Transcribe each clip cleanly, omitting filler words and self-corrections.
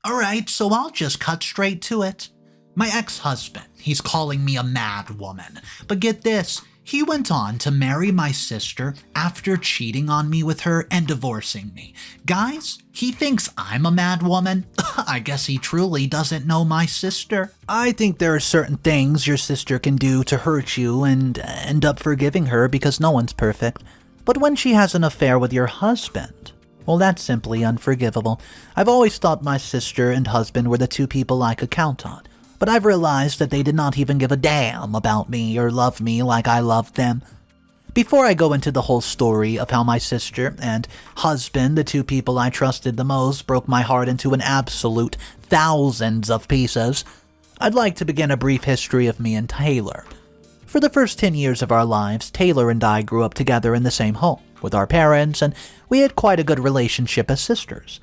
Alright, so I'll just cut straight to it. My ex-husband, he's calling me a mad woman. But get this, he went on to marry my sister after cheating on me with her and divorcing me. Guys, he thinks I'm a mad woman. I guess he truly doesn't know my sister. I think there are certain things your sister can do to hurt you and end up forgiving her because no one's perfect. But when she has an affair with your husband, well, that's simply unforgivable. I've always thought my sister and husband were the two people I could count on, but I've realized that they did not even give a damn about me or love me like I loved them. Before I go into the whole story of how my sister and husband, the two people I trusted the most, broke my heart into an absolute thousands of pieces, I'd like to begin a brief history of me and Taylor. For the first 10 years of our lives, Taylor and I grew up together in the same home with our parents, and we had quite a good relationship as sisters.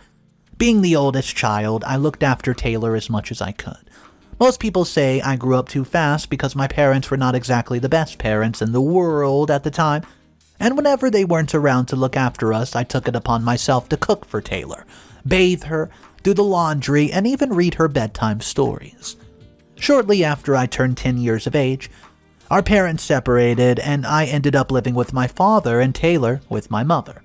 Being the oldest child, I looked after Taylor as much as I could. Most people say I grew up too fast because my parents were not exactly the best parents in the world at the time, and whenever they weren't around to look after us, I took it upon myself to cook for Taylor, bathe her, do the laundry, and even read her bedtime stories. Shortly after I turned 10 years of age, our parents separated, and I ended up living with my father and Taylor with my mother.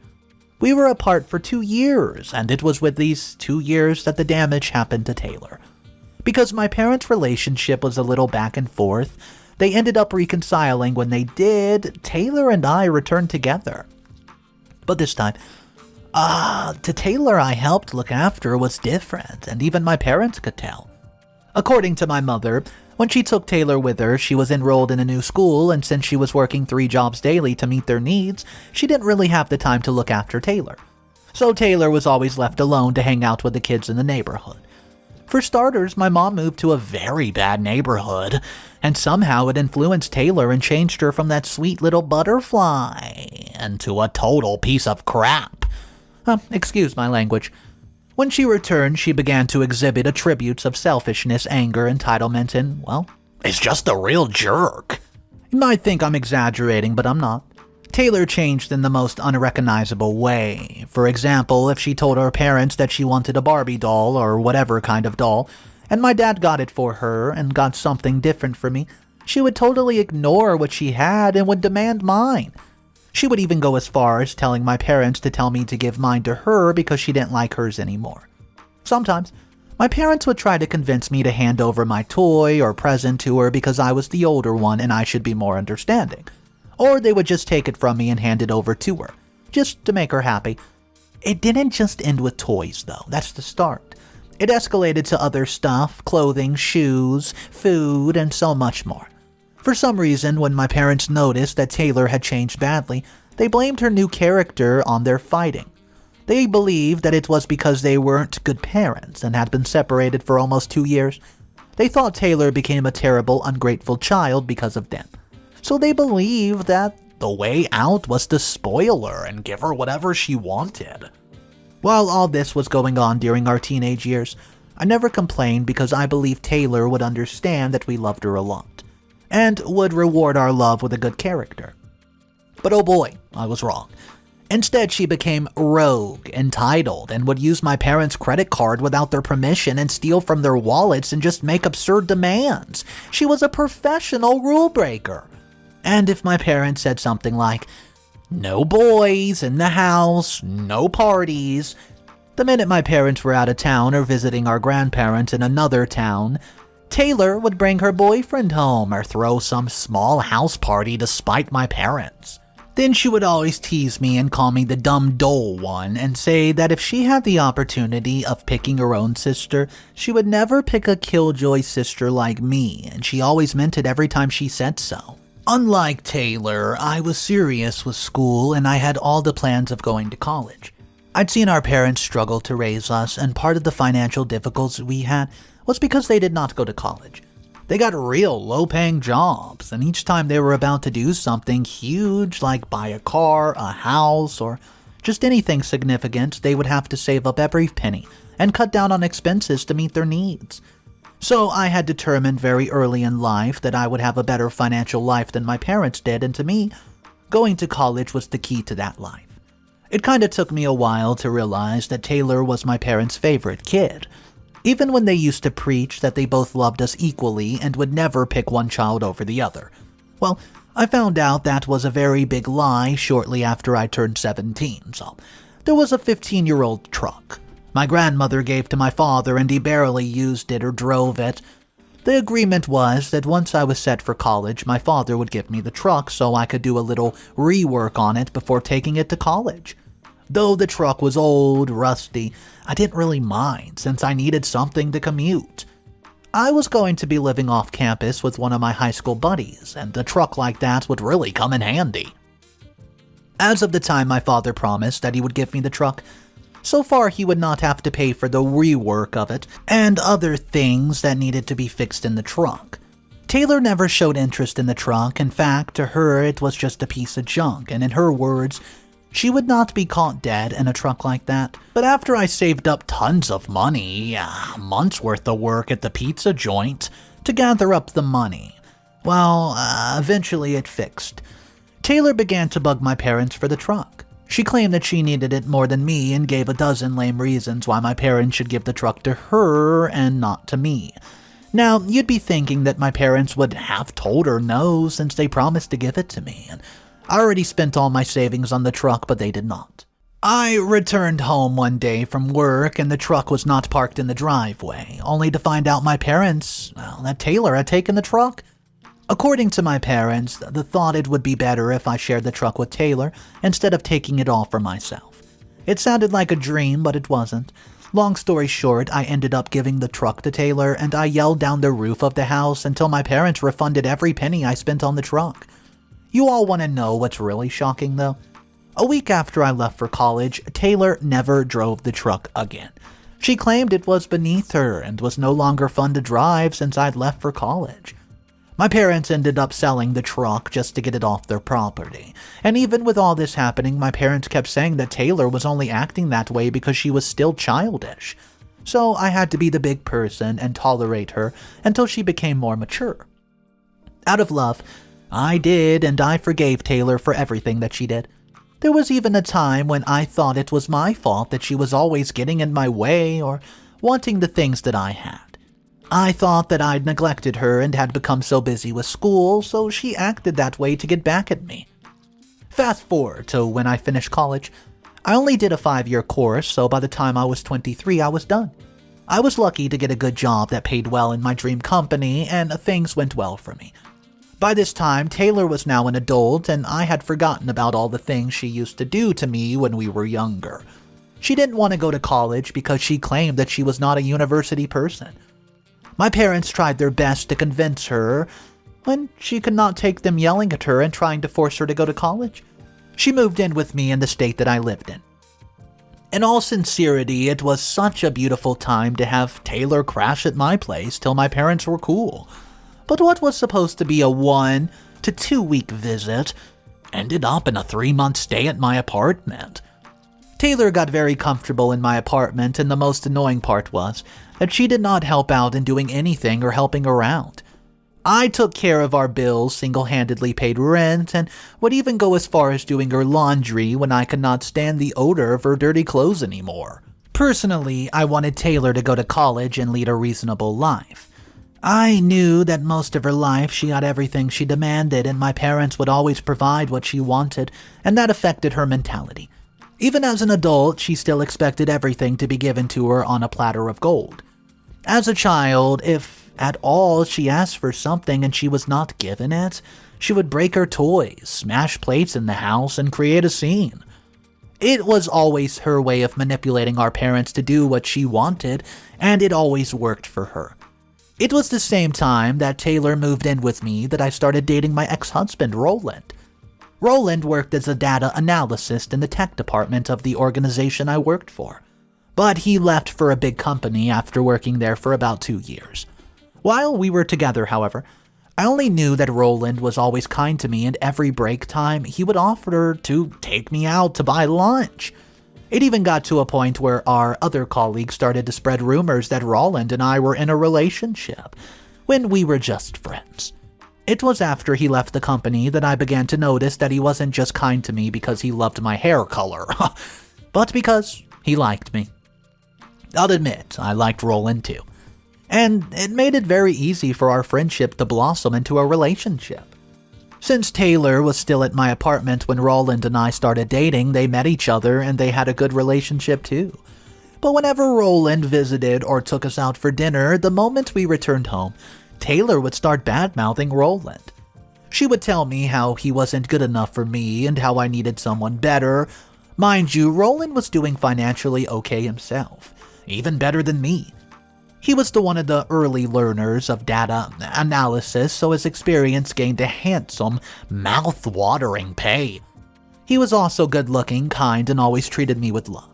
We were apart for 2 years, and it was with these 2 years that the damage happened to Taylor. Because my parents' relationship was a little back and forth, they ended up reconciling. When they did, Taylor and I returned together. But this time, to Taylor I helped look after was different, and even my parents could tell. According to my mother, when she took Taylor with her, she was enrolled in a new school, and since she was working 3 jobs daily to meet their needs, she didn't really have the time to look after Taylor. So Taylor was always left alone to hang out with the kids in the neighborhood. For starters, my mom moved to a very bad neighborhood, and somehow it influenced Taylor and changed her from that sweet little butterfly into a total piece of crap. Excuse my language. When she returned, she began to exhibit attributes of selfishness, anger, entitlement, and, well, is just a real jerk. You might think I'm exaggerating, but I'm not. Taylor changed in the most unrecognizable way. For example, if she told her parents that she wanted a Barbie doll or whatever kind of doll, and my dad got it for her and got something different for me, she would totally ignore what she had and would demand mine. She would even go as far as telling my parents to tell me to give mine to her because she didn't like hers anymore. Sometimes, my parents would try to convince me to hand over my toy or present to her because I was the older one and I should be more understanding. Or they would just take it from me and hand it over to her, just to make her happy. It didn't just end with toys, though. That's the start. It escalated to other stuff, clothing, shoes, food, and so much more. For some reason, when my parents noticed that Taylor had changed badly, they blamed her new character on their fighting. They believed that it was because they weren't good parents and had been separated for almost 2 years. They thought Taylor became a terrible, ungrateful child because of them. So they believed that the way out was to spoil her and give her whatever she wanted. While all this was going on during our teenage years, I never complained because I believed Taylor would understand that we loved her a lot, and would reward our love with a good character. But oh boy, I was wrong. Instead, she became rogue, entitled, and would use my parents' credit card without their permission and steal from their wallets and just make absurd demands. She was a professional rule breaker. And if my parents said something like, "No boys in the house, no parties," the minute my parents were out of town or visiting our grandparents in another town, Taylor would bring her boyfriend home or throw some small house party to spite my parents. Then she would always tease me and call me the dumb dull one and say that if she had the opportunity of picking her own sister, she would never pick a killjoy sister like me, and she always meant it every time she said so. Unlike Taylor, I was serious with school and I had all the plans of going to college. I'd seen our parents struggle to raise us, and part of the financial difficulties we had was because they did not go to college. They got real low-paying jobs, and each time they were about to do something huge like buy a car, a house, or just anything significant, they would have to save up every penny and cut down on expenses to meet their needs. So I had determined very early in life that I would have a better financial life than my parents did, and to me, going to college was the key to that life. It kinda took me a while to realize that Taylor was my parents' favorite kid. even when they used to preach that they both loved us equally and would never pick one child over the other. Well, I found out that was a very big lie shortly after I turned 17, so there was a 15-year-old truck. My grandmother gave to my father and he barely used it or drove it. The agreement was that once I was set for college, my father would give me the truck so I could do a little rework on it before taking it to college. Though the truck was old, rusty, I didn't really mind since I needed something to commute. I was going to be living off campus with one of my high school buddies, and a truck like that would really come in handy. As of the time my father promised that he would give me the truck, so far he would not have to pay for the rework of it and other things that needed to be fixed in the truck. Taylor never showed interest in the truck. In fact, to her it was just a piece of junk, and in her words, she would not be caught dead in a truck like that. But after I saved up tons of money, a month's worth of work at the pizza joint, to gather up the money, well, eventually it fixed. Taylor began to bug my parents for the truck. She claimed that she needed it more than me and gave a dozen lame reasons why my parents should give the truck to her and not to me. Now, you'd be thinking that my parents would have told her no since they promised to give it to me, and I already spent all my savings on the truck, but they did not. I returned home one day from work and the truck was not parked in the driveway, only to find out my parents, that Taylor had taken the truck. According to my parents, the thought it would be better if I shared the truck with Taylor instead of taking it all for myself. It sounded like a dream, but it wasn't. Long story short, I ended up giving the truck to Taylor and I yelled down the roof of the house until my parents refunded every penny I spent on the truck. You all want to know what's really shocking, though? A week after I left for college, Taylor never drove the truck again. She claimed it was beneath her and was no longer fun to drive since I'd left for college. My parents ended up selling the truck just to get it off their property. And even with all this happening, my parents kept saying that Taylor was only acting that way because she was still childish. So I had to be the big person and tolerate her until she became more mature. Out of love, I did, and I forgave Taylor for everything that she did. There was even a time when I thought it was my fault that she was always getting in my way or wanting the things that I had. I thought that I'd neglected her and had become so busy with school, so she acted that way to get back at me. Fast forward to when I finished college. I only did a 5-year course, so by the time I was 23, I was done. I was lucky to get a good job that paid well in my dream company, and things went well for me. By this time, Taylor was now an adult, and I had forgotten about all the things she used to do to me when we were younger. She didn't want to go to college because she claimed that she was not a university person. My parents tried their best to convince her, when she could not take them yelling at her and trying to force her to go to college. She moved in with me in the state that I lived in. In all sincerity, it was such a beautiful time to have Taylor crash at my place till my parents were cool. But what was supposed to be a 1 to 2 week visit ended up in a 3-month stay at my apartment. Taylor got very comfortable in my apartment, and the most annoying part was that she did not help out in doing anything or helping around. I took care of our bills, single-handedly paid rent, and would even go as far as doing her laundry when I could not stand the odor of her dirty clothes anymore. Personally, I wanted Taylor to go to college and lead a reasonable life. I knew that most of her life she got everything she demanded, and my parents would always provide what she wanted, and that affected her mentality. Even as an adult, she still expected everything to be given to her on a platter of gold. As a child, if at all she asked for something and she was not given it, she would break her toys, smash plates in the house, and create a scene. It was always her way of manipulating our parents to do what she wanted, and it always worked for her. It was the same time that Taylor moved in with me that I started dating my ex-husband, Rowland. Rowland worked as a data analyst in the tech department of the organization I worked for, but he left for a big company after working there for about 2 years. While we were together, however, I only knew that Rowland was always kind to me, and every break time he would offer to take me out to buy lunch. It even got to a point where our other colleagues started to spread rumors that Rowland and I were in a relationship, when we were just friends. It was after he left the company that I began to notice that he wasn't just kind to me because he loved my hair color, but because he liked me. I'll admit, I liked Rowland too. And it made it very easy for our friendship to blossom into a relationship. Since Taylor was still at my apartment when Rowland and I started dating, they met each other and they had a good relationship too. But whenever Rowland visited or took us out for dinner, the moment we returned home, Taylor would start bad-mouthing Rowland. She would tell me how he wasn't good enough for me and how I needed someone better. Mind you, Rowland was doing financially okay himself, even better than me. He was one of the early learners of data analysis, so his experience gained a handsome, mouth-watering pay. He was also good-looking, kind, and always treated me with love.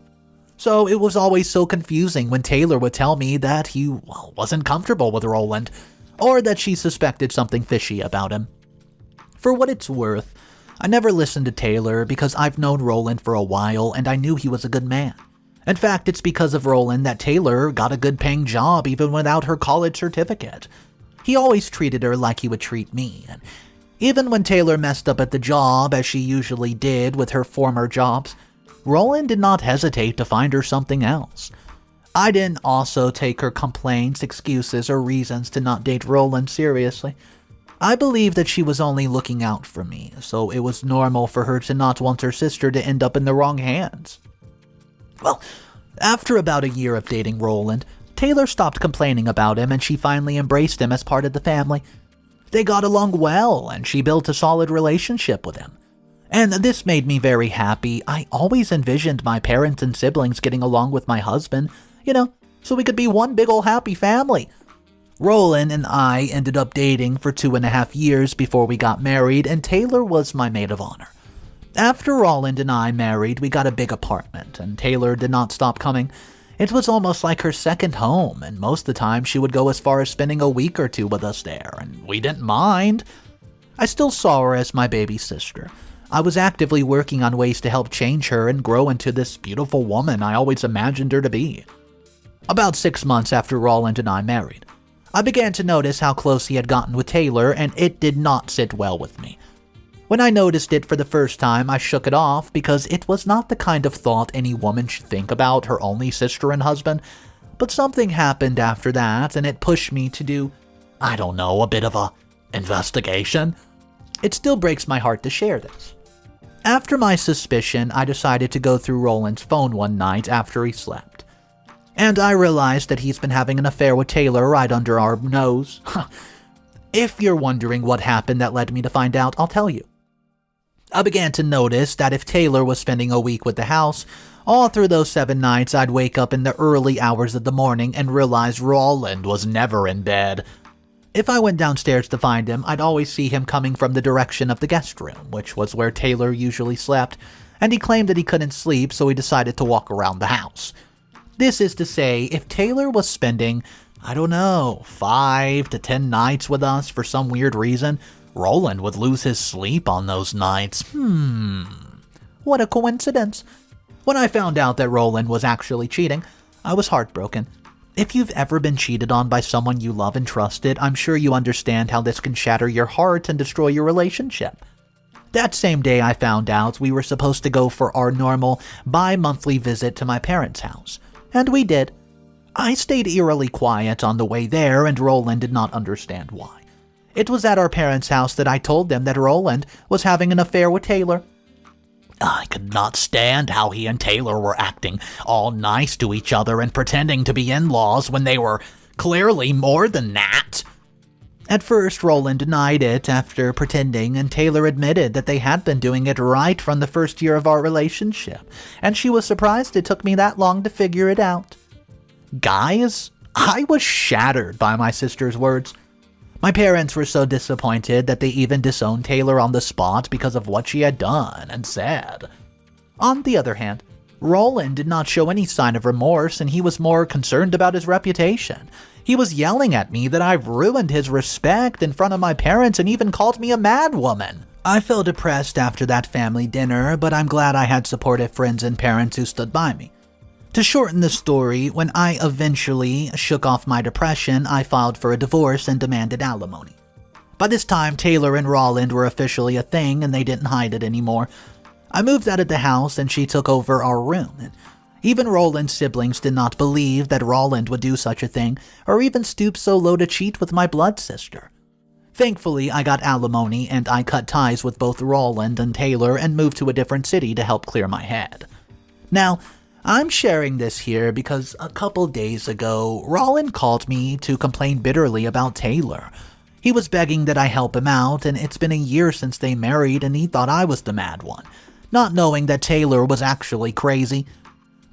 So it was always so confusing when Taylor would tell me that he wasn't comfortable with Rowland, or that she suspected something fishy about him. For what it's worth, I never listened to Taylor because I've known Rowland for a while and I knew he was a good man. In fact, it's because of Rowland that Taylor got a good-paying job even without her college certificate. He always treated her like he would treat me, and even when Taylor messed up at the job, as she usually did with her former jobs, Rowland did not hesitate to find her something else. I didn't also take her complaints, excuses, or reasons to not date Rowland seriously. I believed that she was only looking out for me, so it was normal for her to not want her sister to end up in the wrong hands. Well, after about a year of dating Rowland, Taylor stopped complaining about him and she finally embraced him as part of the family. They got along well and she built a solid relationship with him. And this made me very happy. I always envisioned my parents and siblings getting along with my husband, so we could be one big ol' happy family. Rowland and I ended up dating for 2.5 years before we got married, and Taylor was my maid of honor. After Rowland and I married, we got a big apartment, and Taylor did not stop coming. It was almost like her second home, and most of the time she would go as far as spending a week or two with us there, and we didn't mind. I still saw her as my baby sister. I was actively working on ways to help change her and grow into this beautiful woman I always imagined her to be. About 6 months after Rowland and I married, I began to notice how close he had gotten with Taylor, and it did not sit well with me. When I noticed it for the first time, I shook it off because it was not the kind of thought any woman should think about her only sister and husband. But something happened after that, and it pushed me to do, a bit of a investigation. It still breaks my heart to share this. After my suspicion, I decided to go through Rowland's phone one night after he slept. And I realized that he's been having an affair with Taylor right under our nose. If you're wondering what happened that led me to find out, I'll tell you. I began to notice that if Taylor was spending a week with the house, all through those 7 nights I'd wake up in the early hours of the morning and realize Rowland was never in bed. If I went downstairs to find him, I'd always see him coming from the direction of the guest room, which was where Taylor usually slept, and he claimed that he couldn't sleep, so he decided to walk around the house. This is to say, if Taylor was spending, 5 to 10 nights with us for some weird reason, Rowland would lose his sleep on those nights. What a coincidence. When I found out that Rowland was actually cheating, I was heartbroken. If you've ever been cheated on by someone you love and trusted, I'm sure you understand how this can shatter your heart and destroy your relationship. That same day I found out, we were supposed to go for our normal bi-monthly visit to my parents' house. And we did. I stayed eerily quiet on the way there, and Rowland did not understand why. It was at our parents' house that I told them that Rowland was having an affair with Taylor. I could not stand how he and Taylor were acting all nice to each other and pretending to be in-laws when they were clearly more than that. At first, Rowland denied it after pretending, and Taylor admitted that they had been doing it right from the first year of our relationship, and she was surprised it took me that long to figure it out. Guys, I was shattered by my sister's words. My parents were so disappointed that they even disowned Taylor on the spot because of what she had done and said. On the other hand, Rowland did not show any sign of remorse, and he was more concerned about his reputation. He was yelling at me that I've ruined his respect in front of my parents and even called me a mad woman. I felt depressed after that family dinner, but I'm glad I had supportive friends and parents who stood by me. To shorten the story, when I eventually shook off my depression, I filed for a divorce and demanded alimony. By this time, Taylor and Rowland were officially a thing and they didn't hide it anymore. I moved out of the house and she took over our room. Even Rowland's siblings did not believe that Rowland would do such a thing, or even stoop so low to cheat with my blood sister. Thankfully, I got alimony and I cut ties with both Rowland and Taylor and moved to a different city to help clear my head. Now, I'm sharing this here because a couple days ago, Rowland called me to complain bitterly about Taylor. He was begging that I help him out, and it's been a year since they married and he thought I was the mad one, not knowing that Taylor was actually crazy.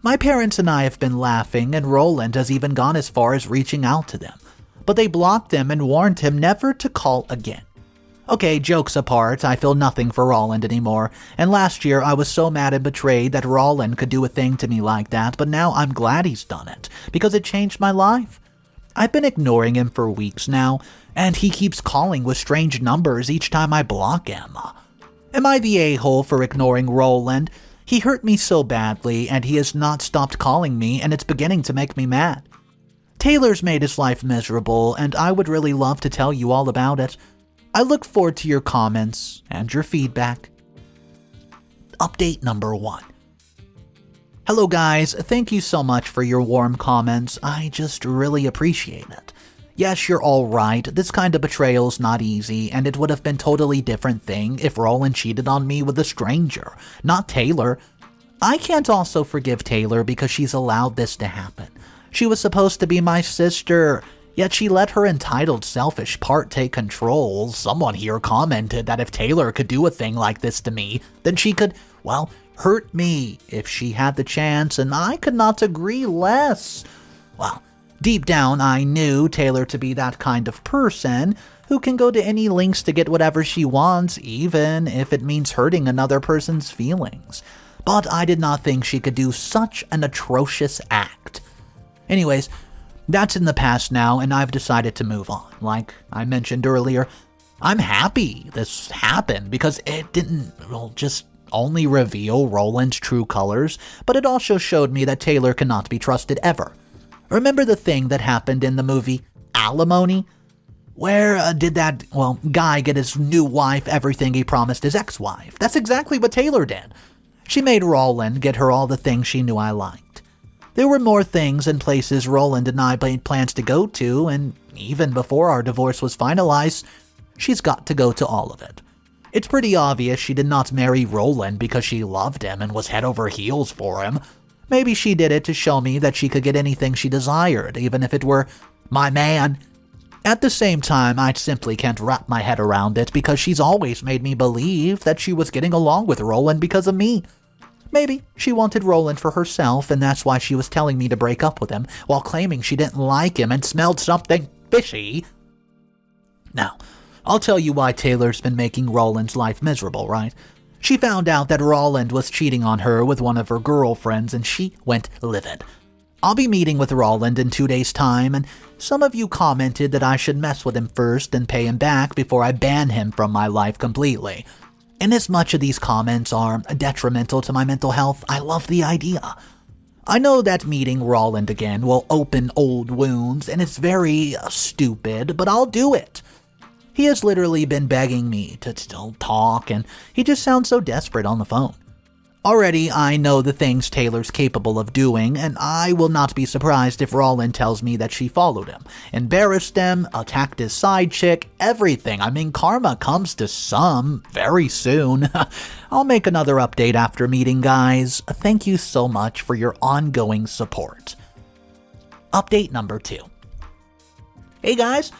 My parents and I have been laughing, and Rowland has even gone as far as reaching out to them. But they blocked him and warned him never to call again. Okay, jokes apart, I feel nothing for Rowland anymore, and last year I was so mad and betrayed that Rowland could do a thing to me like that, but now I'm glad he's done it, because it changed my life. I've been ignoring him for weeks now, and he keeps calling with strange numbers each time I block him. Am I the a-hole for ignoring Rowland? He hurt me so badly, and he has not stopped calling me, and it's beginning to make me mad. Taylor's made his life miserable, and I would really love to tell you all about it. I look forward to your comments and your feedback. Update number 1. Hello guys, thank you so much for your warm comments. I just really appreciate it. Yes, you're all right, this kind of betrayal's not easy, and it would have been totally different thing if Rowland cheated on me with a stranger, not Taylor. I can't also forgive Taylor because she's allowed this to happen. She was supposed to be my sister, yet she let her entitled, selfish part take control. Someone here commented that if Taylor could do a thing like this to me, then she could, well, hurt me if she had the chance, and I could not agree less. Well, deep down, I knew Taylor to be that kind of person who can go to any lengths to get whatever she wants, even if it means hurting another person's feelings. But I did not think she could do such an atrocious act. Anyways, that's in the past now, and I've decided to move on. Like I mentioned earlier, I'm happy this happened because it didn't, just only reveal Rowland's true colors, but it also showed me that Taylor cannot be trusted ever. Remember the thing that happened in the movie Alimony? Where did that, guy get his new wife everything he promised his ex-wife? That's exactly what Taylor did. She made Rowland get her all the things she knew I liked. There were more things and places Rowland and I made plans to go to, and even before our divorce was finalized, she's got to go to all of it. It's pretty obvious she did not marry Rowland because she loved him and was head over heels for him. Maybe she did it to show me that she could get anything she desired, even if it were my man. At the same time, I simply can't wrap my head around it because she's always made me believe that she was getting along with Rowland because of me. Maybe she wanted Rowland for herself, and that's why she was telling me to break up with him, while claiming she didn't like him and smelled something fishy. Now, I'll tell you why Taylor's been making Rowland's life miserable, right? She found out that Rowland was cheating on her with one of her girlfriends, and she went livid. I'll be meeting with Rowland in 2 days' time, and some of you commented that I should mess with him first and pay him back before I ban him from my life completely. Inasmuch as these comments are detrimental to my mental health, I love the idea. I know that meeting Rowland again will open old wounds, and it's very stupid, but I'll do it. He has literally been begging me to still talk, and he just sounds so desperate on the phone. Already, I know the things Taylor's capable of doing, and I will not be surprised if Rowland tells me that she followed him, embarrassed him, attacked his side chick, everything. I mean, karma comes to some very soon. I'll make another update after meeting, guys. Thank you so much for your ongoing support. Update number 2. Hey guys,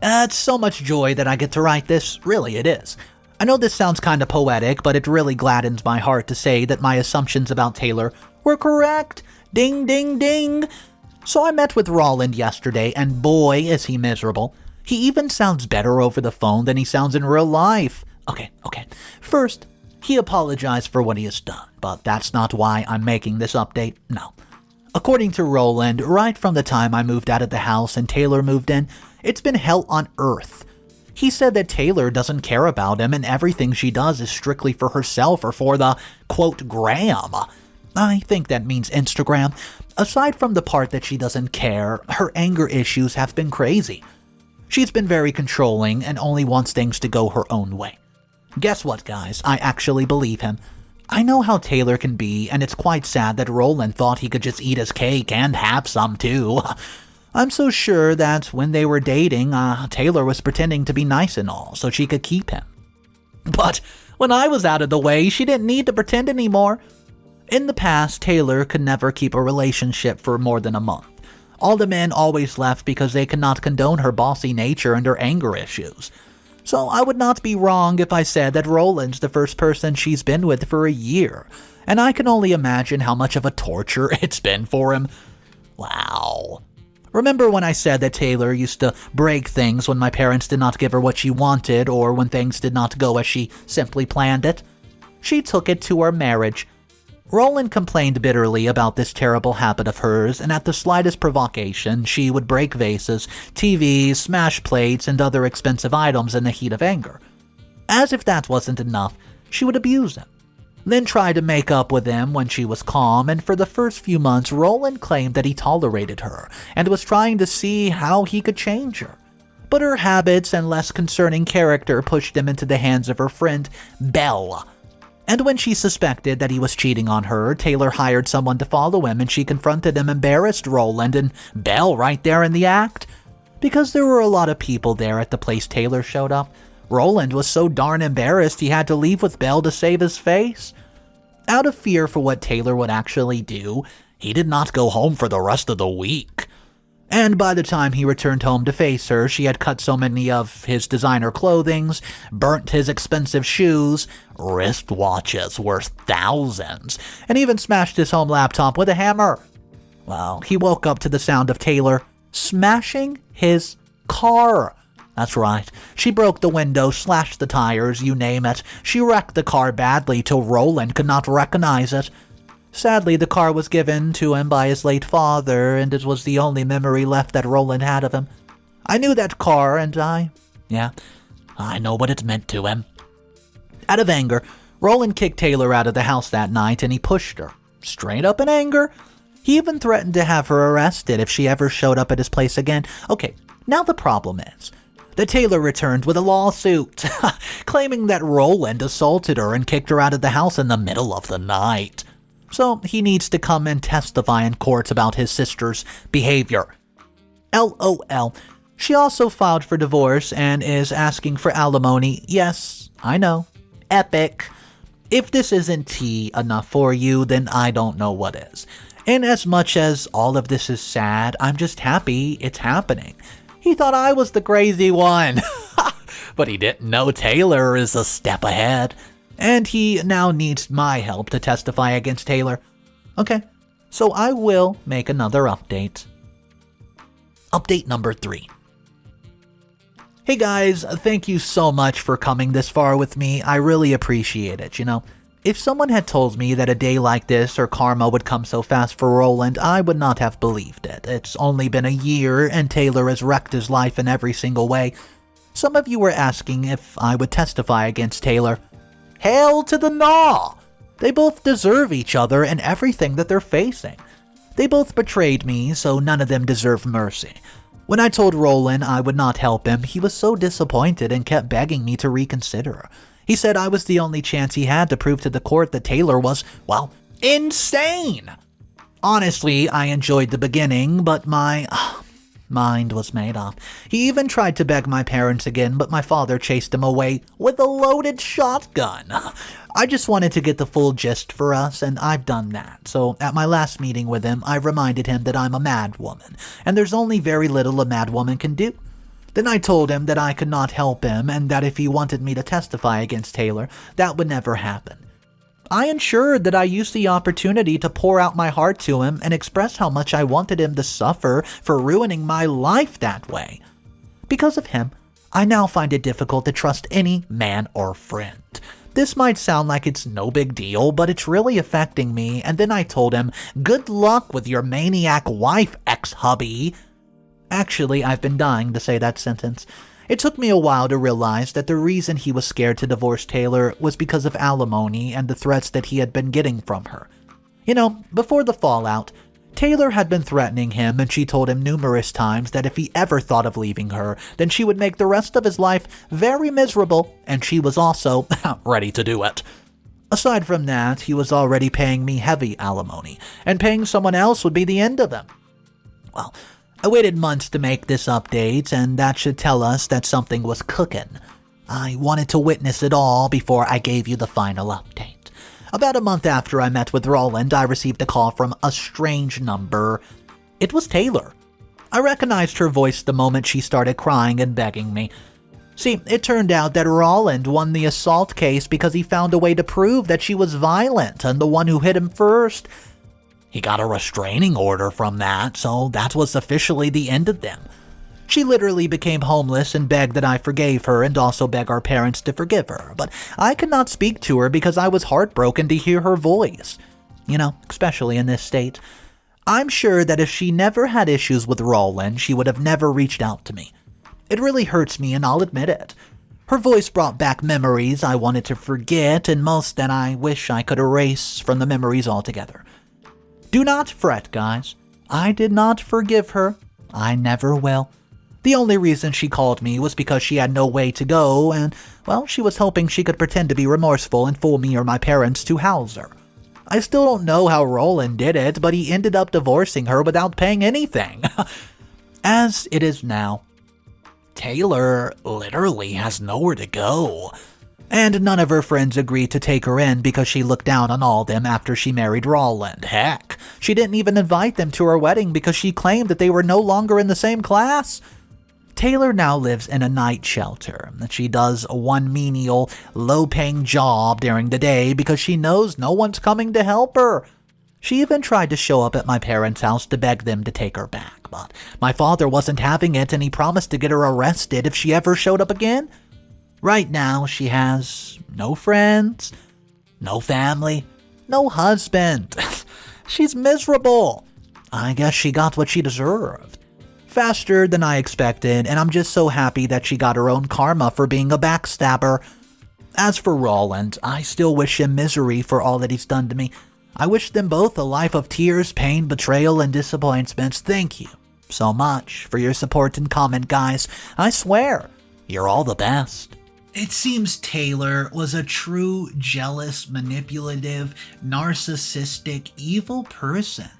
it's so much joy that I get to write this. Really, it is. I know this sounds kinda poetic, but it really gladdens my heart to say that my assumptions about Taylor were correct. Ding, ding, ding. So I met with Rowland yesterday, and boy, is he miserable. He even sounds better over the phone than he sounds in real life. Okay. First, he apologized for what he has done, but that's not why I'm making this update, no. According to Rowland, right from the time I moved out of the house and Taylor moved in, it's been hell on earth. He said that Taylor doesn't care about him and everything she does is strictly for herself or for the, quote, gram. I think that means Instagram. Aside from the part that she doesn't care, her anger issues have been crazy. She's been very controlling and only wants things to go her own way. Guess what, guys? I actually believe him. I know how Taylor can be, and it's quite sad that Rowland thought he could just eat his cake and have some too. I'm so sure that when they were dating, Taylor was pretending to be nice and all, so she could keep him. But when I was out of the way, she didn't need to pretend anymore. In the past, Taylor could never keep a relationship for more than a month. All the men always left because they could not condone her bossy nature and her anger issues. So I would not be wrong if I said that Rowland's the first person she's been with for a year, and I can only imagine how much of a torture it's been for him. Wow. Remember when I said that Taylor used to break things when my parents did not give her what she wanted or when things did not go as she simply planned it? She took it to our marriage. Rowland complained bitterly about this terrible habit of hers, and at the slightest provocation, she would break vases, TVs, smash plates, and other expensive items in the heat of anger. As if that wasn't enough, she would abuse him, then try to make up with him when she was calm, and for the first few months, Rowland claimed that he tolerated her and was trying to see how he could change her. But her habits and less concerning character pushed him into the hands of her friend, Belle. And when she suspected that he was cheating on her, Taylor hired someone to follow him, and she confronted him, embarrassed Rowland and Belle right there in the act. Because there were a lot of people there at the place Taylor showed up, Rowland was so darn embarrassed he had to leave with Belle to save his face. Out of fear for what Taylor would actually do, he did not go home for the rest of the week. And by the time he returned home to face her, she had cut so many of his designer clothings, burnt his expensive shoes, wristwatches worth thousands, and even smashed his home laptop with a hammer. Well, he woke up to the sound of Taylor smashing his car. That's right. She broke the window, slashed the tires, you name it. She wrecked the car badly till Rowland could not recognize it. Sadly, the car was given to him by his late father, and it was the only memory left that Rowland had of him. I knew that car, and I know what it meant to him. Out of anger, Rowland kicked Taylor out of the house that night, and he pushed her. Straight up in anger. He even threatened to have her arrested if she ever showed up at his place again. Okay, now the problem is that Taylor returned with a lawsuit, claiming that Rowland assaulted her and kicked her out of the house in the middle of the night. So he needs to come and testify in court about his sister's behavior. LOL. She also filed for divorce and is asking for alimony. Yes, I know. Epic. If this isn't tea enough for you, then I don't know what is. And as much as all of this is sad, I'm just happy it's happening. He thought I was the crazy one. But he didn't know Taylor is a step ahead. And he now needs my help to testify against Taylor. Okay, so I will make another update. Update number 3. Hey guys, thank you so much for coming this far with me. I really appreciate it, If someone had told me that a day like this or karma would come so fast for Rowland, I would not have believed it. It's only been a year, and Taylor has wrecked his life in every single way. Some of you were asking if I would testify against Taylor. Hail to the gnaw! They both deserve each other and everything that they're facing. They both betrayed me, so none of them deserve mercy. When I told Rowland I would not help him, he was so disappointed and kept begging me to reconsider. He said I was the only chance he had to prove to the court that Taylor was, insane! Honestly, I enjoyed the beginning, but my mind was made up. He even tried to beg my parents again, but my father chased him away with a loaded shotgun. I just wanted to get the full gist for us, and I've done that. So at my last meeting with him, I reminded him that I'm a mad woman, and there's only very little a mad woman can do. Then I told him that I could not help him, and that if he wanted me to testify against Taylor, that would never happen. I ensured that I used the opportunity to pour out my heart to him and express how much I wanted him to suffer for ruining my life that way. Because of him, I now find it difficult to trust any man or friend. This might sound like it's no big deal, but it's really affecting me, and then I told him, good luck with your maniac wife, ex-hubby. Actually, I've been dying to say that sentence. It took me a while to realize that the reason he was scared to divorce Taylor was because of alimony and the threats that he had been getting from her. Before the fallout, Taylor had been threatening him, and she told him numerous times that if he ever thought of leaving her, then she would make the rest of his life very miserable, and she was also ready to do it. Aside from that, he was already paying me heavy alimony, and paying someone else would be the end of him. Well, I waited months to make this update, and that should tell us that something was cooking. I wanted to witness it all before I gave you the final update. About a month after I met with Rowland, I received a call from a strange number. It was Taylor. I recognized her voice the moment she started crying and begging me. See, it turned out that Rowland won the assault case because he found a way to prove that she was violent and the one who hit him first. He got a restraining order from that, so that was officially the end of them. She literally became homeless and begged that I forgave her and also beg our parents to forgive her, but I could not speak to her because I was heartbroken to hear her voice. Especially in this state. I'm sure that if she never had issues with Rowland, she would have never reached out to me. It really hurts me, and I'll admit it. Her voice brought back memories I wanted to forget, and most that I wish I could erase from the memories altogether. Do not fret, guys. I did not forgive her. I never will. The only reason she called me was because she had no way to go, and, well, she was hoping she could pretend to be remorseful and fool me or my parents to house her. I still don't know how Rowland did it, but he ended up divorcing her without paying anything. As it is now, Taylor literally has nowhere to go. And none of her friends agreed to take her in because she looked down on all them after she married Rowland. Heck, she didn't even invite them to her wedding because she claimed that they were no longer in the same class. Taylor now lives in a night shelter, and she does one menial, low-paying job during the day because she knows no one's coming to help her. She even tried to show up at my parents' house to beg them to take her back, but my father wasn't having it and he promised to get her arrested if she ever showed up again. Right now, she has no friends, no family, no husband. She's miserable. I guess she got what she deserved. Faster than I expected, and I'm just so happy that she got her own karma for being a backstabber. As for Rowland, I still wish him misery for all that he's done to me. I wish them both a life of tears, pain, betrayal, and disappointments. Thank you so much for your support and comment, guys. I swear, you're all the best. It seems Taylor was a true, jealous, manipulative, narcissistic, evil person.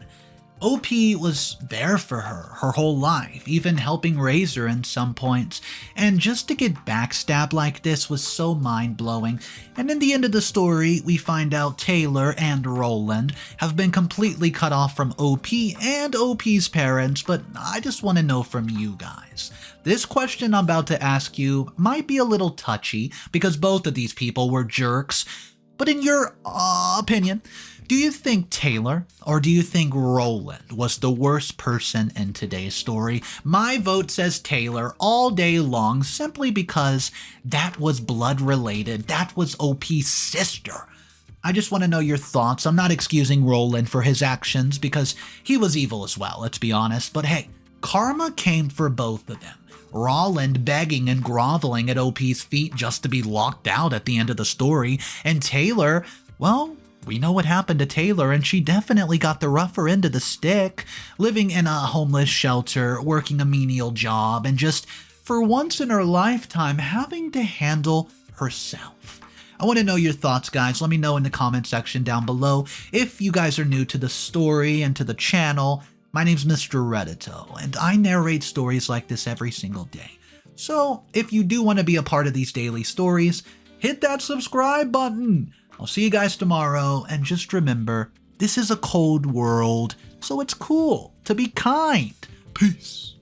OP was there for her whole life, even helping raise her in some points, and just to get backstabbed like this was so mind-blowing. And in the end of the story, we find out Taylor and Rowland have been completely cut off from OP and OP's parents, but I just want to know from you guys. This question I'm about to ask you might be a little touchy because both of these people were jerks, but in your opinion, do you think Taylor or do you think Rowland was the worst person in today's story? My vote says Taylor all day long simply because that was blood related. That was OP's sister. I just want to know your thoughts. I'm not excusing Rowland for his actions because he was evil as well, let's be honest. But hey, karma came for both of them. Rowland begging and groveling at OP's feet just to be locked out at the end of the story. And Taylor, well, we know what happened to Taylor, and she definitely got the rougher end of the stick, living in a homeless shelter, working a menial job, and just, for once in her lifetime, having to handle herself. I want to know your thoughts, guys. Let me know in the comment section down below. If you guys are new to the story and to the channel, my name's Mr. Reddito, and I narrate stories like this every single day. So, if you do want to be a part of these daily stories, hit that subscribe button. I'll see you guys tomorrow, and just remember, this is a cold world, so it's cool to be kind. Peace.